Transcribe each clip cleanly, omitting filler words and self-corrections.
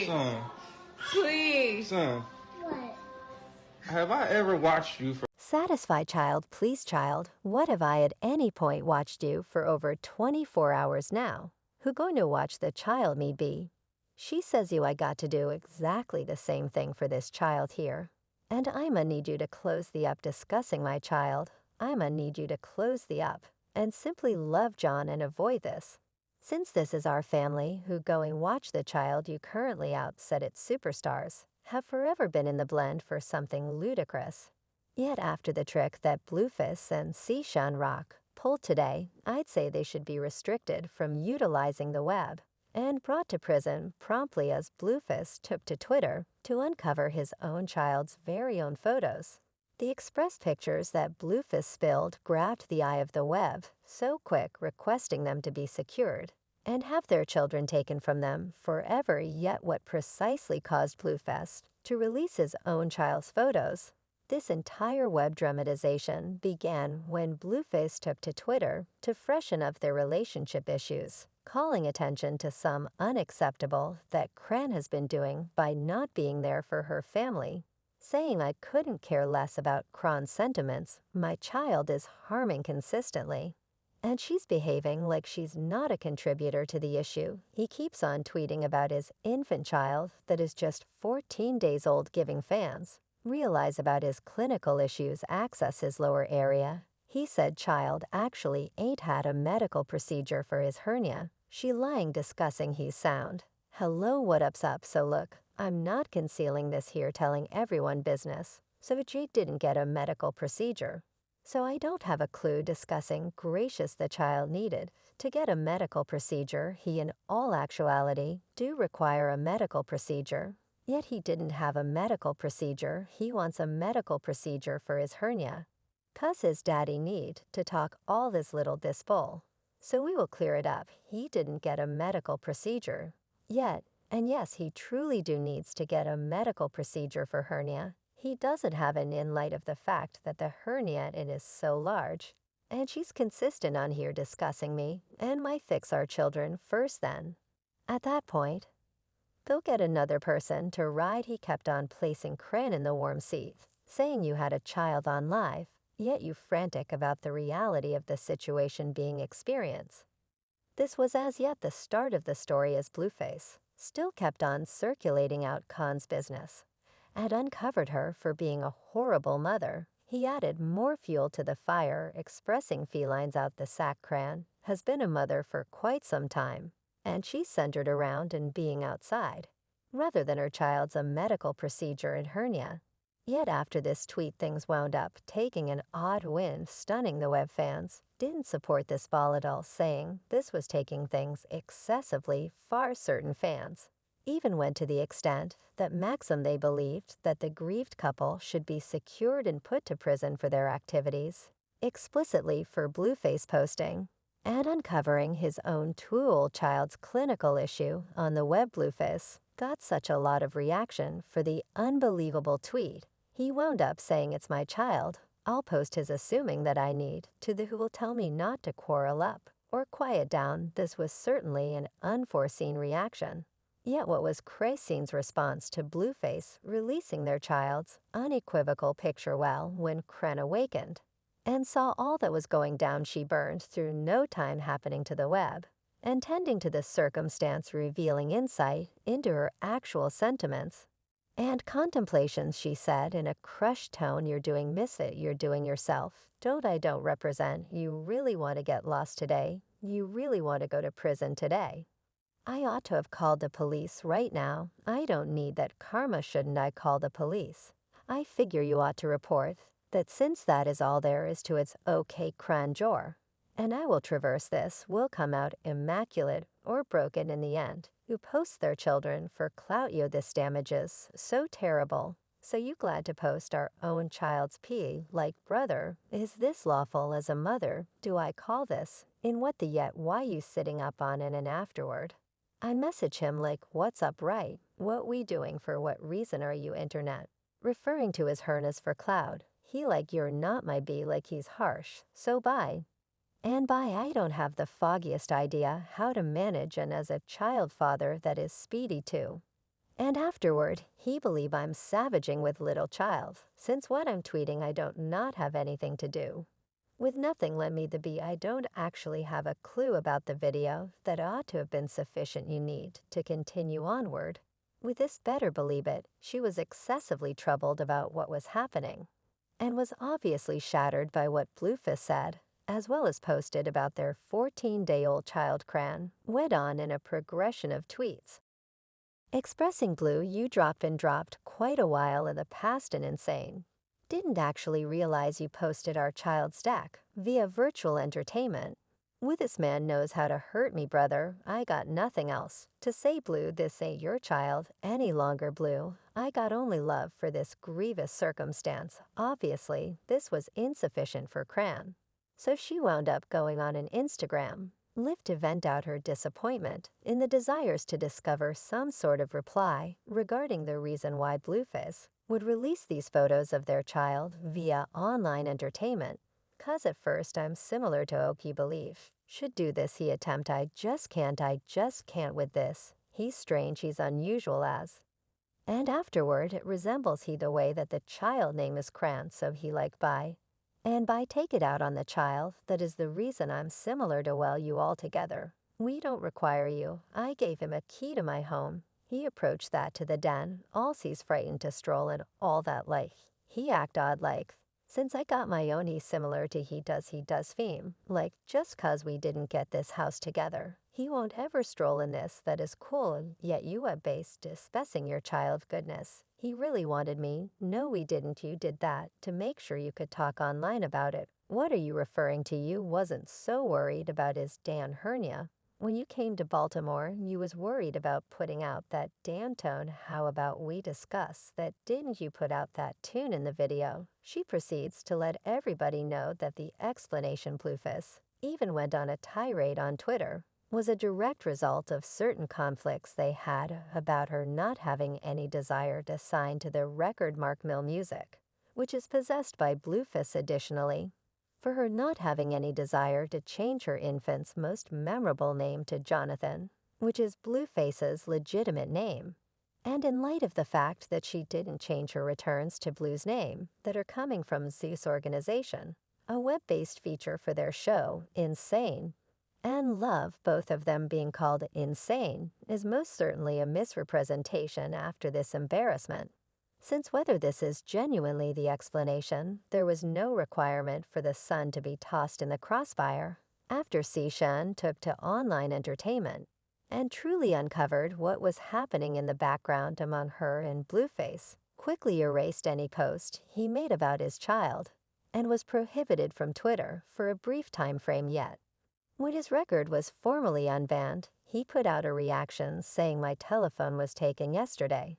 Son. Please. Son. What? Have I ever watched you for... Satisfy child, please child, what have I at any point watched you for over 24 hours now? Who going to watch the child me be? She says you I got to do exactly the same thing for this child here. And I'ma need you to close the up discussing my child. I'ma need you to close the up and simply love John and avoid this. Since this is our family who going watch the child you currently out set its superstars, have forever been in the blend for something ludicrous. Yet after the trick that Blueface and chriseanrock pulled today, I'd say they should be restricted from utilizing the web and brought to prison promptly as Blueface took to Twitter to uncover his own child's very own photos. The express pictures that Blueface spilled grabbed the eye of the web so quick, requesting them to be secured and have their children taken from them forever, yet what precisely caused Blueface to release his own child's photos. This entire web dramatization began when Blueface took to Twitter to freshen up their relationship issues, calling attention to some unacceptable that Cran has been doing by not being there for her family, saying I couldn't care less about Cran's sentiments, my child is harming consistently. And she's behaving like she's not a contributor to the issue. He keeps on tweeting about his infant child that is just 14 days old giving fans realize about his clinical issues access his lower area. He said child actually ain't had a medical procedure for his hernia. She lying discussing he's sound. Hello, what up's up? So look, I'm not concealing this here telling everyone business. So Jake didn't get a medical procedure. So I don't have a clue discussing gracious the child needed to get a medical procedure. He in all actuality do require a medical procedure. Yet he didn't have a medical procedure. He wants a medical procedure for his hernia. 'Cause his daddy need to talk all this little this full. So we will clear it up. He didn't get a medical procedure. Yet, and yes, he truly do needs to get a medical procedure for hernia. He doesn't have it in light of the fact that the hernia it is so large. And she's consistent on here discussing me and my fix our children first then. At that point, go get another person to ride. He kept on placing Cran in the warm seat, saying you had a child on live, yet you frantic about the reality of the situation being experienced. This was as yet the start of the story as Blueface still kept on circulating out Khan's business, had uncovered her for being a horrible mother. He added more fuel to the fire, expressing felines out the sack. Cran has been a mother for quite some time, and she's centered around and being outside, rather than her child's a medical procedure in hernia. Yet after this tweet things wound up taking an odd wind, stunning the web fans didn't support this volatile, saying this was taking things excessively far. Certain fans even went to the extent that Maxim they believed that the grieved couple should be secured and put to prison for their activities, explicitly for Blueface posting and uncovering his own two-year-old child's clinical issue on the web. Blueface got such a lot of reaction for the unbelievable tweet. He wound up saying it's my child. I'll post his assuming that I need to the who will tell me not to quarrel up or quiet down. This was certainly an unforeseen reaction. Yet what was Chrisean's response to Blueface releasing their child's unequivocal picture? Well, when Cran awakened and saw all that was going down, she burned through no time happening to the web and tending to the circumstance, revealing insight into her actual sentiments and contemplations. She said in a crushed tone, you're doing misfit, you're doing yourself. I don't represent. You really want to get lost today. You really want to go to prison today. I ought to have called the police right now. I don't need that karma. Shouldn't I call the police? I figure you ought to report that since that is all there is to its okay Cran Jor. And I will traverse this, will come out immaculate or broken in the end. Who posts their children for clout? Yo, this damages so terrible. So you glad to post our own child's pee like brother? Is this lawful as a mother? Do I call this? In what the yet why you sitting up on it? And afterward I message him like what's up right? What we doing? For what reason are you internet? Referring to his hernias for cloud. He like you're not my bee, like he's harsh. So bye. And by I don't have the foggiest idea how to manage, and as a child father that is speedy too. And afterward, he believe I'm savaging with little child, since what I'm tweeting I don't not have anything to do. With nothing led me to be I don't actually have a clue about the video that ought to have been sufficient you need to continue onward. With this better believe it, she was excessively troubled about what was happening, and was obviously shattered by what Blueface said, as well as posted about their 14-day-old child Cran, went on in a progression of tweets. Expressing Blue, you dropped quite a while in the past and insane. Didn't actually realize you posted our child's deck via virtual entertainment. With this man knows how to hurt me, brother. I got nothing else. To say, Blue, this ain't your child any longer, Blue. I got only love for this grievous circumstance. Obviously, this was insufficient for Cran. So she wound up going on an Instagram, live to vent out her disappointment in the desires to discover some sort of reply regarding the reason why Blueface would release these photos of their child via online entertainment. 'Cause at first I'm similar to OP belief. Should do this he attempt I just can't with this. He's strange, he's unusual as. And afterward it resembles he the way that the child name is Cran, so he like by. And by take it out on the child, that is the reason I'm similar to well you altogether. We don't require you. I gave him a key to my home. He approached that to the den, all he's frightened to stroll and all that like. He act odd like. Since I got my own he similar to he does theme, like just 'cause we didn't get this house together. He won't ever stroll in this that is cool, yet you have based discussing your child goodness. He really wanted me. No, we didn't. You did that to make sure you could talk online about it. What are you referring to? You wasn't so worried about his damn hernia. When you came to Baltimore, you was worried about putting out that damn tone. How about we discuss that? Didn't you put out that tune in the video? She proceeds to let everybody know that the explanation Blueface even went on a tirade on Twitter was a direct result of certain conflicts they had about her not having any desire to sign to the record Mark Mill Music, which is possessed by Blueface additionally, for her not having any desire to change her infant's most memorable name to Jonathan, which is Blueface's legitimate name, and in light of the fact that she didn't change her returns to Blue's name that are coming from Zeus Organization, a web-based feature for their show, Insane, and Love, both of them being called Insane, is most certainly a misrepresentation after this embarrassment. Since whether this is genuinely the explanation, there was no requirement for the son to be tossed in the crossfire after Chrisean took to online entertainment and truly uncovered what was happening in the background among her and Blueface, quickly erased any post he made about his child, and was prohibited from Twitter for a brief time frame yet. When his record was formally unbanned, he put out a reaction saying my telephone was taken yesterday.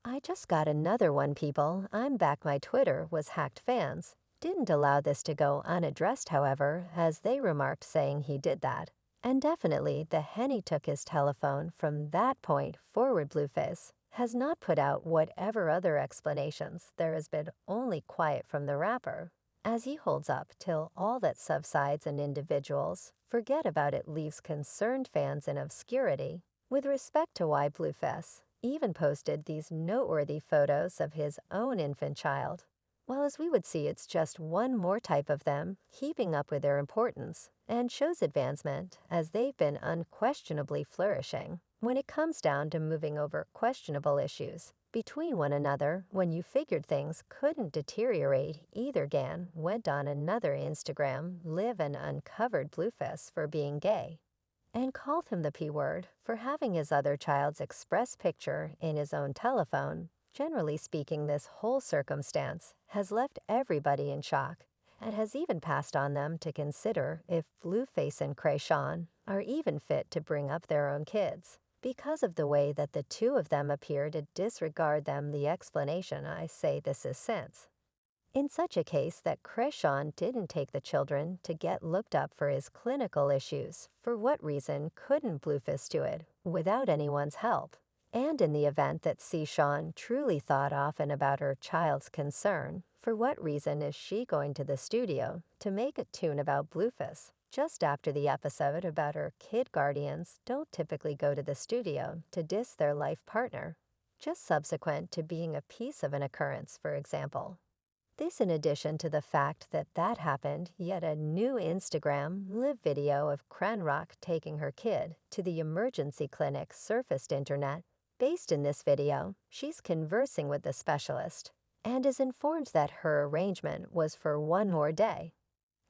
I just got another one, people. I'm back. My Twitter was hacked. Fans didn't allow this to go unaddressed, however, as they remarked saying he did that. And definitely the Henny took his telephone from that point forward. Blueface has not put out whatever other explanations. There has been only quiet from the rapper, as he holds up till all that subsides and individuals forget about it leaves concerned fans in obscurity with respect to why Blueface even posted these noteworthy photos of his own infant child. Well, as we would see, it's just one more type of them keeping up with their importance and shows advancement as they've been unquestionably flourishing when it comes down to moving over questionable issues between one another. When you figured things couldn't deteriorate, either Gan went on another Instagram live and uncovered Blueface for being gay and called him the P word for having his other child's express picture in his own telephone. Generally speaking, this whole circumstance has left everybody in shock and has even passed on them to consider if Blueface and Chrisean are even fit to bring up their own kids, because of the way that the two of them appear to disregard them. The explanation I say this is since, in such a case, that Chrisean didn't take the children to get looked up for his clinical issues. For what reason couldn't Blueface do it without anyone's help? And in the event that Chrisean truly thought often about her child's concern, for what reason is she going to the studio to make a tune about Blueface just after the episode about her kid? Guardians don't typically go to the studio to diss their life partner. just subsequent to being a piece of an occurrence, for example. This in addition to the fact that that happened, yet a new Instagram live video of chriseanrock taking her kid to the emergency clinic surfaced internet. Based in this video, she's conversing with the specialist and is informed that her arrangement was for one more day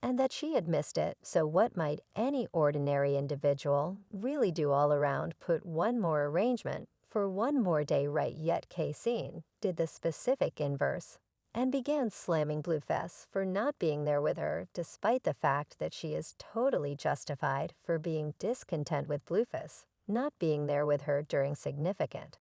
and that she had missed it, so what might any ordinary individual really do all around put one more arrangement for one more day right, yet Chrisean did the specific inverse and began slamming Blueface for not being there with her, despite the fact that she is totally justified for being discontent with Blueface not being there with her during significant